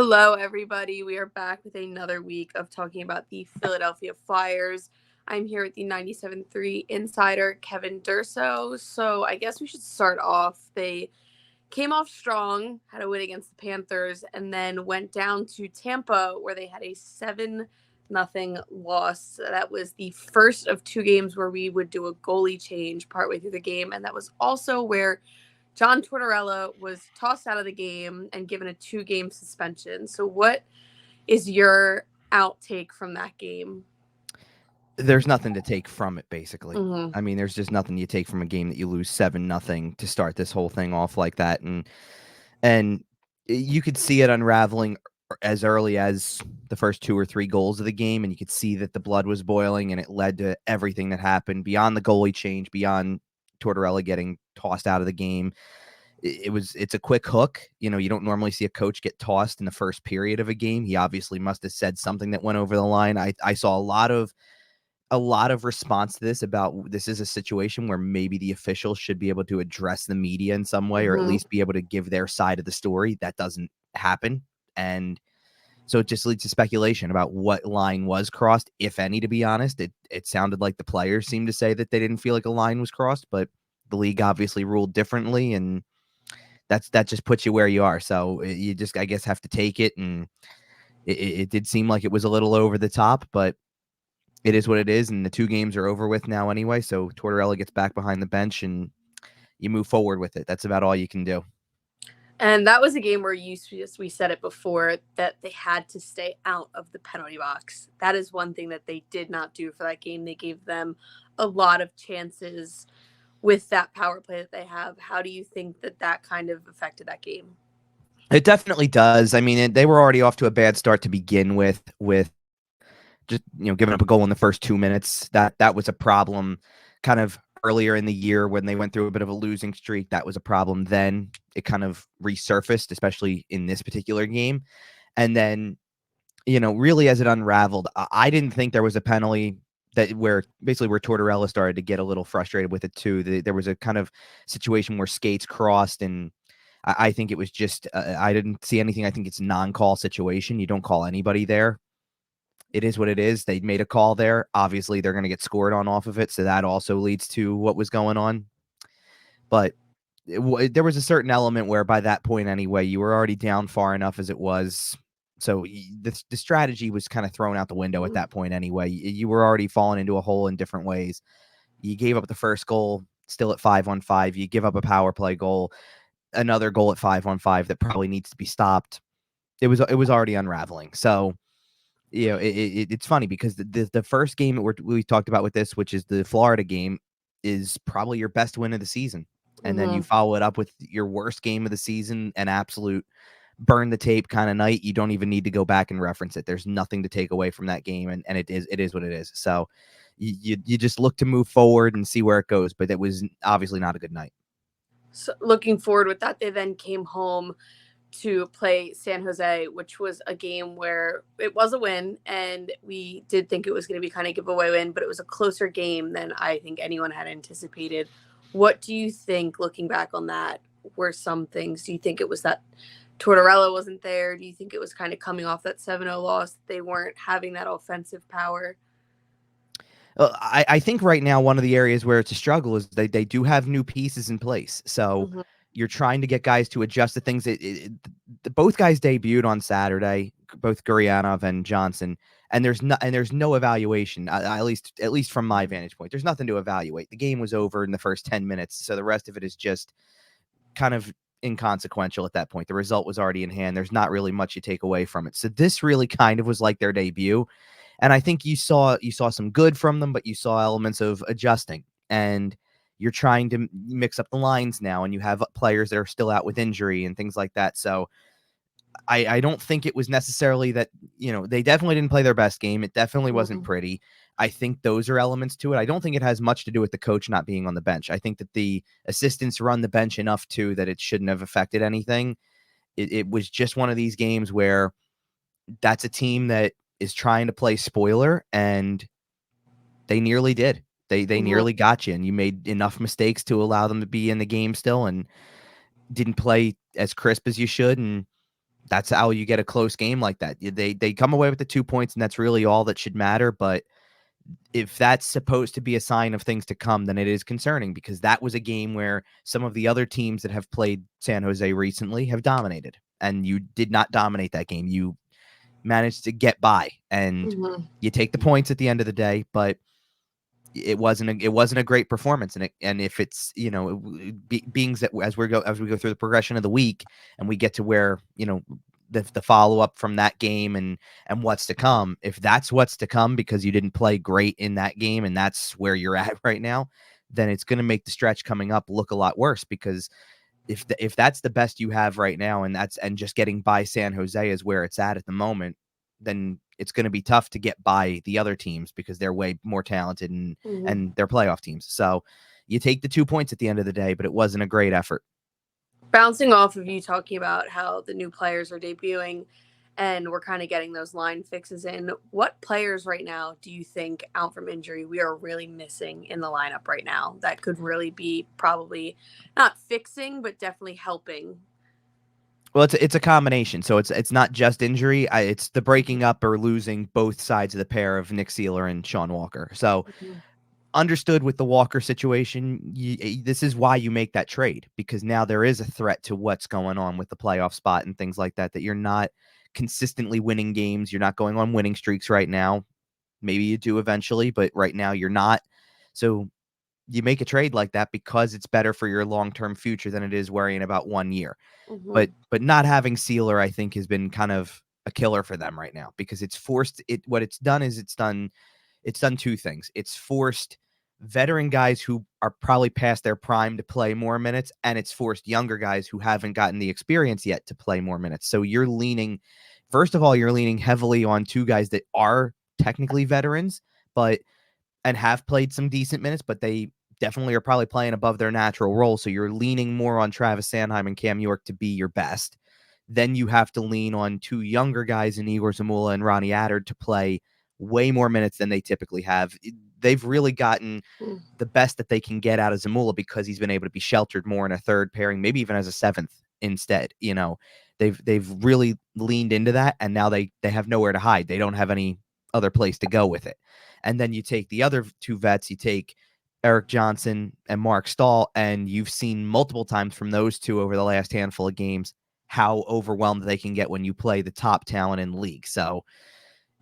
Hello, everybody. We are back with another week of talking about the Philadelphia Flyers. I'm here with the 97.3 insider, Kevin Durso. So I guess we should start off. They came off strong, had a win against the Panthers, and then went down to Tampa where they had a 7-0 loss. That was the first of two games where we would do a goalie change partway through the game, and that was also where John Tortorella was tossed out of the game and given a 2-game suspension. So what is your outtake from that game? There's nothing to take from it, basically. Mm-hmm. I mean, there's just nothing you take from a game that you lose 7-0 to start this whole thing off like that. And you could see it unraveling as early as the first 2 or 3 goals of the game, and you could see that the blood was boiling, and it led to everything that happened beyond the goalie change, beyond Tortorella getting tossed out of the game. It's a quick hook. You don't normally see a coach get tossed in the first period of a game. He obviously must have said something that went over the line. I saw a lot of response to this about this is a situation where maybe the officials should be able to address the media in some way, or at Mm-hmm. least be able to give their side of the story. That doesn't happen. And so it just leads to speculation about what line was crossed, if any, to be honest. It sounded like the players seemed to say that they didn't feel like a line was crossed, but the league obviously ruled differently, and that just puts you where you are. So you just, I guess, have to take it. And it did seem like it was a little over the top, but it is what it is, and the 2 games are over with now anyway, so Tortorella gets back behind the bench, and you move forward with it. That's about all you can do. And that was a game where we said it before that they had to stay out of the penalty box. That is one thing that they did not do for that game. They gave them a lot of chances with that power play that they have. How do you think that kind of affected that game? It definitely does. I mean, they were already off to a bad start to begin with just, giving up a goal in the first 2 minutes. That was a problem kind of earlier in the year when they went through a bit of a losing streak. That was a problem then. It kind of resurfaced, especially in this particular game. And then, really as it unraveled, I didn't think there was a penalty where Tortorella started to get a little frustrated with it too. There was a kind of situation where skates crossed, and I think it was just I didn't see anything. I think it's non-call situation. You don't call anybody there. It is what it is. They made a call there. Obviously, they're going to get scored on off of it, so that also leads to what was going on. But there was a certain element where by that point anyway, you were already down far enough as it was. So the strategy was kind of thrown out the window at that point anyway. You were already falling into a hole in different ways. You gave up the first goal, still at 5-on-5. You give up a power play goal, another goal at 5-on-5 that probably needs to be stopped. It was already unraveling. So it's funny because the first game that we talked about with this, which is the Florida game, is probably your best win of the season. And then you follow it up with your worst game of the season, an absolute burn the tape kind of night. You don't even need to go back and reference it. There's nothing to take away from that game, and it is what it is. So you just look to move forward and see where it goes. But it was obviously not a good night. So looking forward with that, they then came home to play San Jose, which was a game where it was a win, and we did think it was going to be kind of giveaway win, but it was a closer game than I think anyone had anticipated. What do you think, looking back on that, were some things? Do you think it was that Tortorella wasn't there? Do you think it was kind of coming off that 7-0 loss? They weren't having that offensive power? I think right now one of the areas where it's a struggle is they do have new pieces in place. So you're trying to get guys to adjust to things. Both guys debuted on Saturday, both Gurianov and Johnson, and there's no evaluation. At least from my vantage point, there's nothing to evaluate. The game was over in the first 10 minutes, so the rest of it is just kind of inconsequential at that point. The result was already in hand. There's not really much you take away from it. So this really kind of was like their debut. And I think you saw some good from them, but you saw elements of adjusting. And you're trying to mix up the lines now, and you have players that are still out with injury and things like that. So I don't think it was necessarily that, they definitely didn't play their best game. It definitely wasn't pretty. I think those are elements to it. I don't think it has much to do with the coach not being on the bench. I think that the assistants run the bench enough too that it shouldn't have affected anything. It was just one of these games where that's a team that is trying to play spoiler, and they nearly did. They nearly got you, and you made enough mistakes to allow them to be in the game still, and didn't play as crisp as you should, and That's how you get a close game like that. They come away with the 2 points, and that's really all that should matter. But if that's supposed to be a sign of things to come, then it is concerning, because that was a game where some of the other teams that have played San Jose recently have dominated, and you did not dominate that game. You managed to get by, and Mm-hmm. you take the points at the end of the day, but it wasn't a great performance. And if it's, being that as we go through the progression of the week, and we get to where, the follow up from that game, and what's to come, if that's what's to come because you didn't play great in that game, and that's where you're at right now, then it's going to make the stretch coming up look a lot worse. Because if that's the best you have right now, and just getting by San Jose is where it's at the moment, then it's going to be tough to get by the other teams, because they're way more talented, and Mm-hmm. and they're playoff teams. So you take the 2 points at the end of the day, but it wasn't a great effort. Bouncing off of you talking about how the new players are debuting and we're kind of getting those line fixes in, what players right now do you think out from injury we are really missing in the lineup right now that could really be probably not fixing, but definitely helping? Well, it's a combination. So it's not just injury. It's the breaking up or losing both sides of the pair of Nick Seeler and Sean Walker. So Mhm. understood with the Walker situation, this is why you make that trade, because now there is a threat to what's going on with the playoff spot and things like that, that you're not consistently winning games. You're not going on winning streaks right now. Maybe you do eventually, but right now you're not. So you make a trade like that because it's better for your long-term future than it is worrying about 1 year. But Mhm. not having Sealer, I think, has been kind of a killer for them right now, because it's forced it. What it's done is it's done two things. It's forced veteran guys who are probably past their prime to play more minutes, and it's forced younger guys who haven't gotten the experience yet to play more minutes. So first of all, you're leaning heavily on two guys that are technically veterans, but and have played some decent minutes, but they definitely are probably playing above their natural role. So you're leaning more on Travis Sanheim and Cam York to be your best. Then you have to lean on two younger guys in Igor Zamula and Ronnie Attard to play way more minutes than they typically have. They've really gotten Mm. the best that they can get out of Zamula, because he's been able to be sheltered more in a third pairing, maybe even as a seventh instead. They've really leaned into that, and now they have nowhere to hide. They don't have any other place to go with it. And then you take the other two vets, you take Eric Johnson and Mark Stahl, and you've seen multiple times from those two over the last handful of games how overwhelmed they can get when you play the top talent in the league. So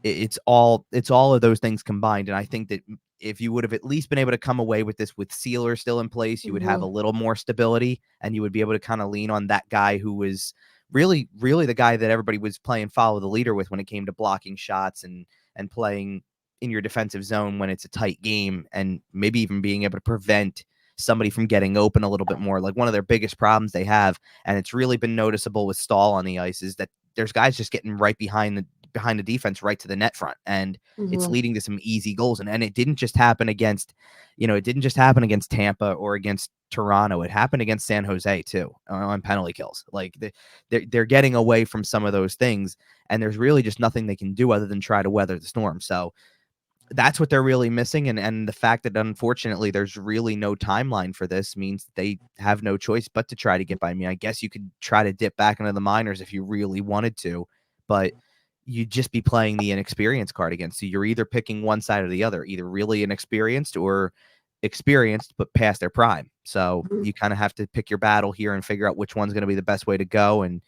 it's all of those things combined. And I think that if you would have at least been able to come away with this with Sealer still in place, you would have a Mhm. little more stability, and you would be able to kind of lean on that guy who was really, really the guy that everybody was playing follow the leader with when it came to blocking shots, and playing in your defensive zone when it's a tight game, and maybe even being able to prevent somebody from getting open a little bit more. Like, one of their biggest problems they have, and it's really been noticeable with Stahl on the ice, is that there's guys just getting right behind the defense, right to the net front, and it's Mhm. leading to some easy goals. And it didn't just happen against, it didn't just happen against Tampa or against Toronto. It happened against San Jose too, on penalty kills. Like, they're getting away from some of those things, and there's really just nothing they can do other than try to weather the storm. So that's what they're really missing. And the fact that, unfortunately, there's really no timeline for this means they have no choice but to try to get by me. I guess you could try to dip back into the minors if you really wanted to, but you'd just be playing the inexperienced card again. So you're either picking one side or the other, either really inexperienced or experienced but past their prime. So Mhm. you kind of have to pick your battle here and figure out which one's going to be the best way to go. And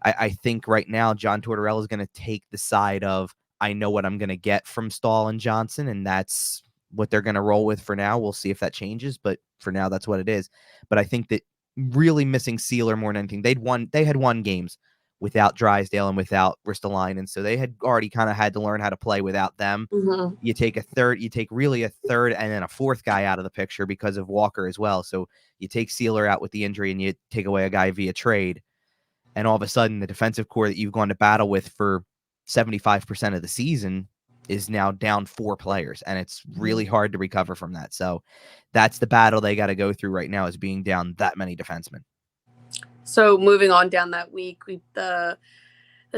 I think right now John Tortorella is going to take the side of, I know what I'm going to get from Stahl and Johnson, and that's what they're going to roll with for now. We'll see if that changes, but for now, that's what it is. But I think that really missing Sealer more than anything, they had won games without Drysdale and without Ristolainen, and so they had already kind of had to learn how to play without them. Mhm. You take really a third and then a fourth guy out of the picture because of Walker as well. So you take Sealer out with the injury, and you take away a guy via trade, and all of a sudden the defensive core that you've gone to battle with for 75% of the season is now down 4 players, and it's really Mhm. hard to recover from that. So that's the battle they got to go through right now, is being down that many defensemen. So moving on down that week, the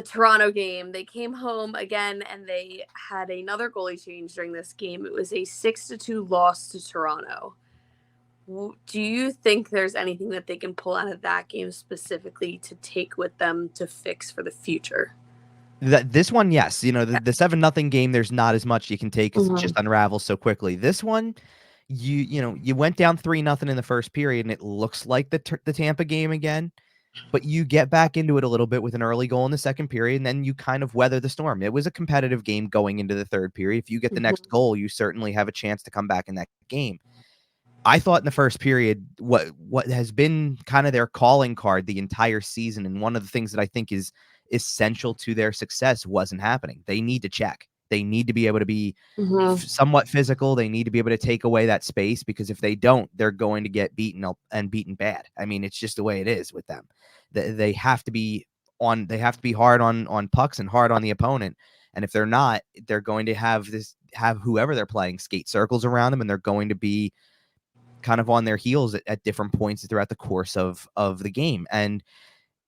Toronto game, they came home again and they had another goalie change during this game. It was a 6-2 loss to Toronto. Do you think there's anything that they can pull out of that game specifically to take with them to fix for the future? This one, yes. The 7-0 game, there's not as much you can take because it Mhm. just unravels so quickly. This one, you went down 3-0 in the first period, and it looks like the Tampa game again. But you get back into it a little bit with an early goal in the second period, and then you kind of weather the storm. It was a competitive game going into the third period. If you get the next Mhm. goal, you certainly have a chance to come back in that game. I thought in the first period, what has been kind of their calling card the entire season, and one of the things that I think is essential to their success wasn't happening. They need to check. They need to be able to be Mhm. somewhat physical. They need to be able to take away that space, because if they don't, they're going to get beaten up and beaten bad. I mean, it's just the way it is with them. They have to be they have to be hard on pucks and hard on the opponent. And if they're not, they're going to have whoever they're playing skate circles around them, and they're going to be kind of on their heels at different points throughout the course of the game. And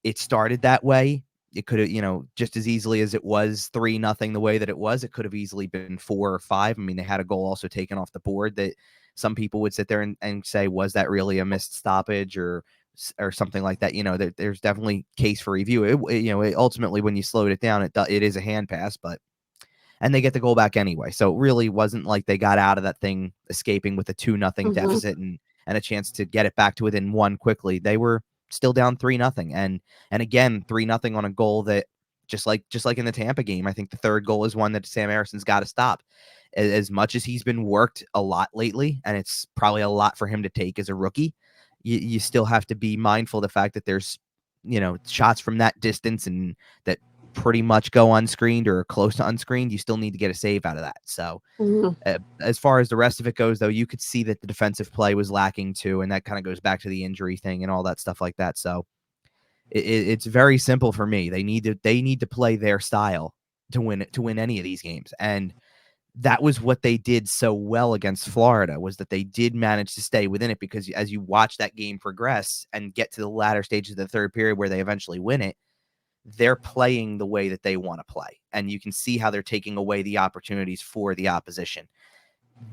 it started that way. It could have, just as easily as it was 3-0 the way that it was, it could have easily been 4 or 5. I mean, they had a goal also taken off the board that some people would sit there and say, was that really a missed stoppage or something like that? There's definitely case for review. Ultimately, when you slowed it down, it is a hand pass, and they get the goal back anyway. So it really wasn't like they got out of that thing escaping with a 2-0 Mhm. deficit and a chance to get it back to within one quickly. They were still down 3-0. And again, 3-0 on a goal that just like in the Tampa game, I think the third goal is one that Sam Harrison's got to stop. As much as he's been worked a lot lately, and it's probably a lot for him to take as a rookie, you still have to be mindful of the fact that there's shots from that distance and that pretty much go unscreened or close to unscreened. You still need to get a save out of that. So Mhm. as far as the rest of it goes, though, you could see that the defensive play was lacking too, and that kind of goes back to the injury thing and all that stuff like that. So it's very simple for me. They need to play their style to win any of these games, and that was what they did so well against Florida, was that they did manage to stay within it, because as you watch that game progress and get to the latter stages of the third period where they eventually win it, they're playing the way that they want to play. And you can see how they're taking away the opportunities for the opposition.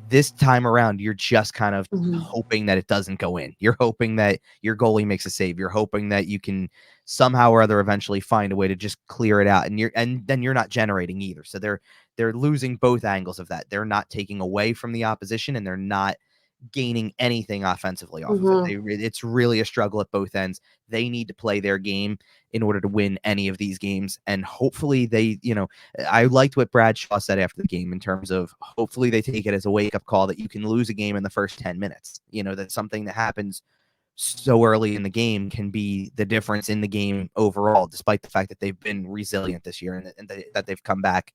This time around, you're just kind of Mhm. hoping that it doesn't go in. You're hoping that your goalie makes a save. You're hoping that you can somehow or other eventually find a way to just clear it out. And then you're not generating either. So they're losing both angles of that. They're not taking away from the opposition, and they're not gaining anything offensively off of it. Mhm. It's really a struggle at both ends. They need to play their game in order to win any of these games, and hopefully I liked what Bradshaw said after the game in terms of hopefully they take it as a wake up call that you can lose a game in the first 10 minutes. That something that happens so early in the game can be the difference in the game overall, despite the fact that they've been resilient this year and that they've come back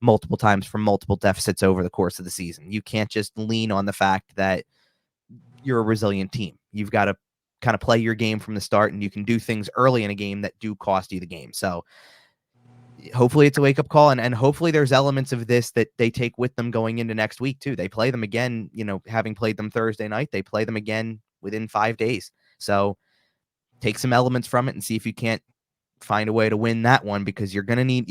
multiple times from multiple deficits over the course of the season. You can't just lean on the fact that you're a resilient team. You've got to kind of play your game from the start, and you can do things early in a game that do cost you the game. So hopefully it's a wake up call, and hopefully there's elements of this that they take with them going into next week too. They play them again, having played them Thursday night, they play them again within 5 days. So take some elements from it and see if you can't find a way to win that one, because you're going to need,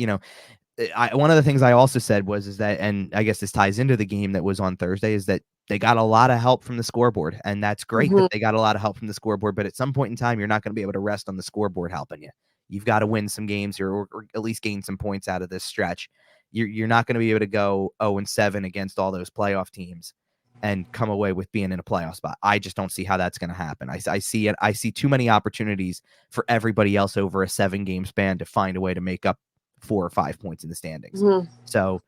one of the things I also said is that, and I guess this ties into the game that was on Thursday, is that they got a lot of help from the scoreboard, and that's great that Mhm. they got a lot of help from the scoreboard. But at some point in time, you're not going to be able to rest on the scoreboard helping you. You've got to win some games, or at least gain some points out of this stretch. You're not going to be able to go 0-7 against all those playoff teams and come away with being in a playoff spot. I just don't see how that's going to happen. I see it. I see too many opportunities for everybody else over a 7-game span to find a way to make up 4 or 5 points in the standings. Mhm. So,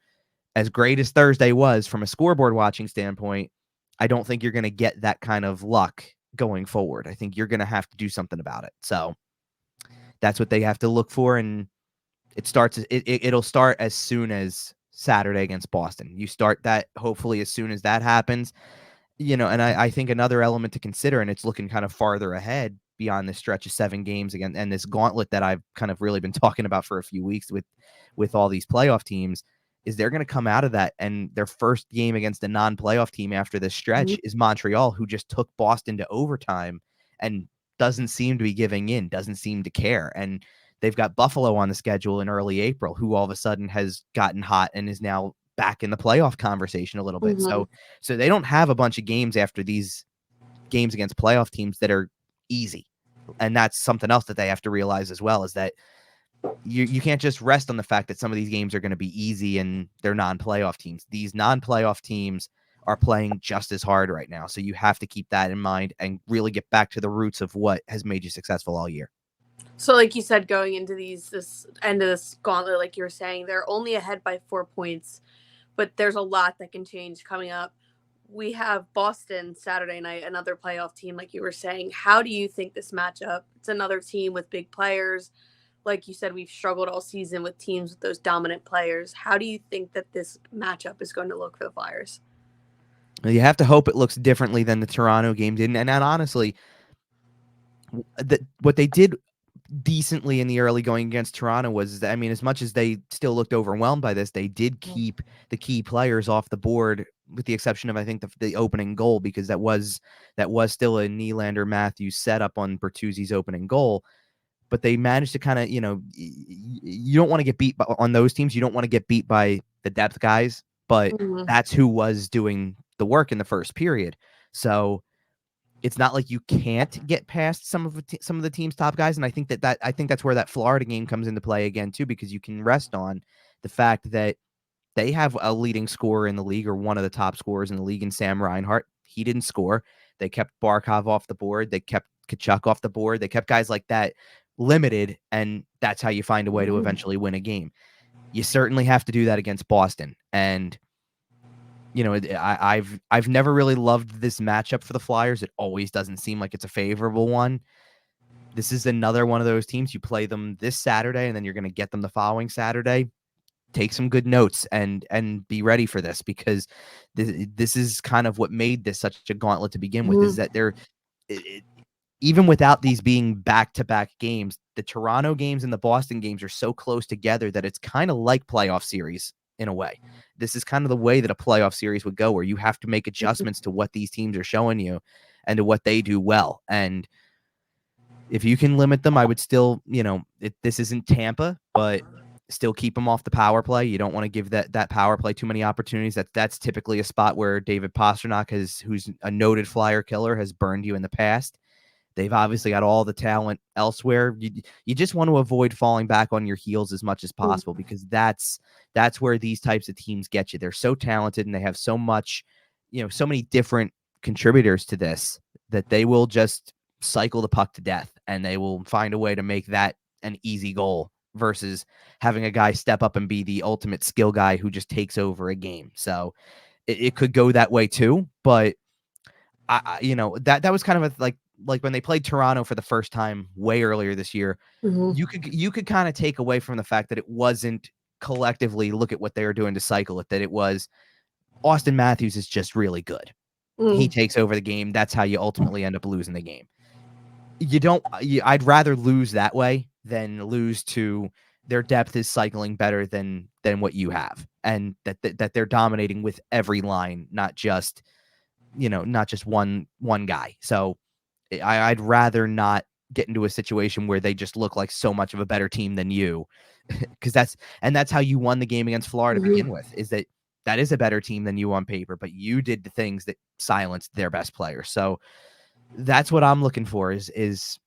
as great as Thursday was from a scoreboard watching standpoint, I don't think you're going to get that kind of luck going forward. I think you're going to have to do something about it. So, that's what they have to look for, and it'll start as soon as Saturday against Boston. You start that hopefully as soon as that happens. And I think another element to consider, and it's looking kind of farther ahead beyond this stretch of 7 games again, and this gauntlet that I've kind of really been talking about for a few weeks with all these playoff teams, is they're going to come out of that, and their first game against a non-playoff team after this Mhm. stretch is Montreal, who just took Boston to overtime and doesn't seem to be giving in, doesn't seem to care. And they've got Buffalo on the schedule in early April, who all of a sudden has gotten hot and is now back in the playoff conversation a little bit. Mhm. So they don't have a bunch of games after these games against playoff teams that are easy. And that's something else that they have to realize as well, is that you can't just rest on the fact that some of these games are going to be easy and they're non-playoff teams. These non-playoff teams are playing just as hard right now. So you have to keep that in mind and really get back to the roots of what has made you successful all year. So like you said, going into this end of this gauntlet, like you were saying, they're only ahead by 4 points, but there's a lot that can change coming up. We have Boston Saturday night, another playoff team, like you were saying. How do you think this matchup? It's another team with big players. Like you said, we've struggled all season with teams with those dominant players. How do you think that this matchup is going to look for the Flyers? You have to hope it looks differently than the Toronto game did. And honestly, what they did decently in the early going against Toronto was, I mean, as much as they still looked overwhelmed by this, they did keep the key players off the board, with the exception of, I think, the opening goal, because that was still a Nylander Matthews setup on Bertuzzi's opening goal. But they managed to kind of, you don't want to get beat on those teams. You don't want to get beat by the depth guys, but that's who was doing the work in the first period. So it's not like you can't get past some of the team's top guys. And I think that's where that Florida game comes into play again too, because you can rest on the fact that they have a leading scorer in the league, or one of the top scorers in the league, in Sam Reinhart. He didn't score. They kept Barkov off the board. They kept Tkachuk off the board. They kept guys like that limited, and that's how you find a way to eventually win a game. You certainly have to do that against Boston. And I've never really loved this matchup for the Flyers. It always doesn't seem like it's a favorable one. This is another one of those teams. You play them this Saturday, and then you're going to get them the following Saturday. Take some good notes and be ready for this, because this is kind of what made this such a gauntlet to begin with, is that even without these being back-to-back games, the Toronto games and the Boston games are so close together that it's kind of like playoff series in a way. This is kind of the way that a playoff series would go, where you have to make adjustments to what these teams are showing you and to what they do well. And if you can limit them, I would still, this isn't Tampa, but still keep them off the power play. You don't want to give that power play too many opportunities. That's typically a spot where David Pastrnak, who's a noted Flyer killer, has burned you in the past. They've obviously got all the talent elsewhere. You just want to avoid falling back on your heels as much as possible, because that's where these types of teams get you. They're so talented, and they have so much, so many different contributors to this, that they will just cycle the puck to death, and they will find a way to make that an easy goal, versus having a guy step up and be the ultimate skill guy who just takes over a game. So it could go that way too. But that was kind of like when they played Toronto for the first time way earlier this year, you could kind of take away from the fact that it wasn't collectively look at what they were doing to cycle it, that it was Austin Matthews is just really good. He takes over the game. That's how you ultimately end up losing the game. I'd rather lose that way than lose to their depth is cycling better than what you have, and that they're dominating with every line, not just one guy. So I'd rather not get into a situation where they just look like so much of a better team than you, because that's how you won the game against Florida to begin with, is that is a better team than you on paper, but you did the things that silenced their best players. So that's what I'm looking for, is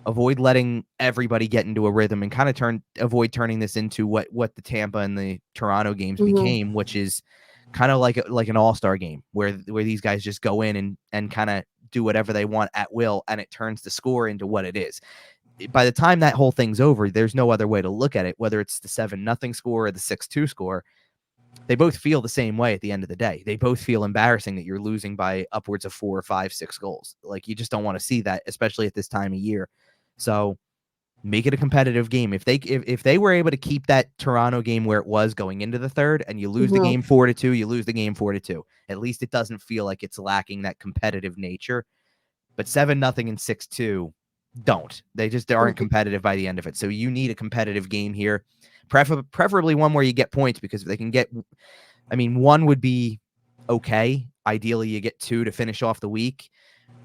avoid letting everybody get into a rhythm, and kind of avoid turning this into what the Tampa and the Toronto games became, which is kind of like an all-star game where these guys just go in and kind of do whatever they want at will, and it turns the score into what it is. By the time that whole thing's over, there's no other way to look at it, whether it's the 7-0 score or the 6-2 score. They both feel the same way at the end of the day. They both feel embarrassing that you're losing by upwards of 4 or 5, 6 goals. Like, you just don't want to see that, especially at this time of year. So make it a competitive game. If they were able to keep that Toronto game where it was going into the third, and you lose the game 4-2, you lose the game 4-2. At least it doesn't feel like it's lacking that competitive nature. But 7-0 and 6-2 don't. They just aren't competitive by the end of it. So you need a competitive game here. Preferably one where you get points, because if they can get, one would be okay. Ideally, you get 2 to finish off the week.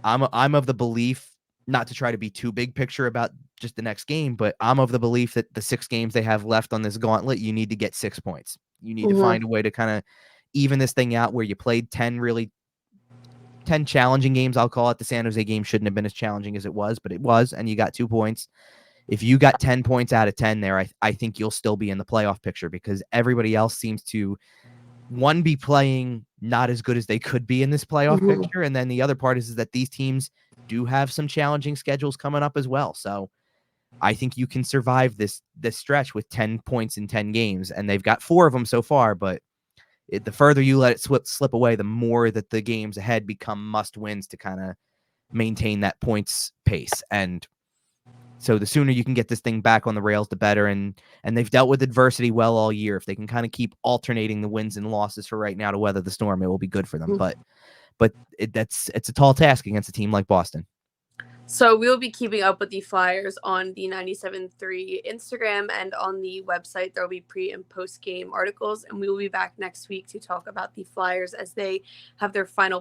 I'm of the belief, not to try to be too big picture about just the next game, but I'm of the belief that the 6 games they have left on this gauntlet, you need to get 6 points. You need to find a way to kind of even this thing out, where you played 10 10 challenging games, I'll call it. The San Jose game shouldn't have been as challenging as it was, but it was, and you got 2 points. If you got 10 points out of 10 there, I think you'll still be in the playoff picture because everybody else seems to, one, be playing not as good as they could be in this playoff picture. And then the other part is that these teams do have some challenging schedules coming up as well. So I think you can survive this stretch with 10 points in 10 games. And they've got 4 of them so far, but the further you let it slip away, the more that the games ahead become must wins to kind of maintain that points pace. And so the sooner you can get this thing back on the rails, the better. And they've dealt with adversity well all year. If they can kind of keep alternating the wins and losses for right now to weather the storm, it will be good for them. But it's a tall task against a team like Boston. So we will be keeping up with the Flyers on the 97.3 Instagram and on the website. There will be pre and post game articles, and we will be back next week to talk about the Flyers as they have their final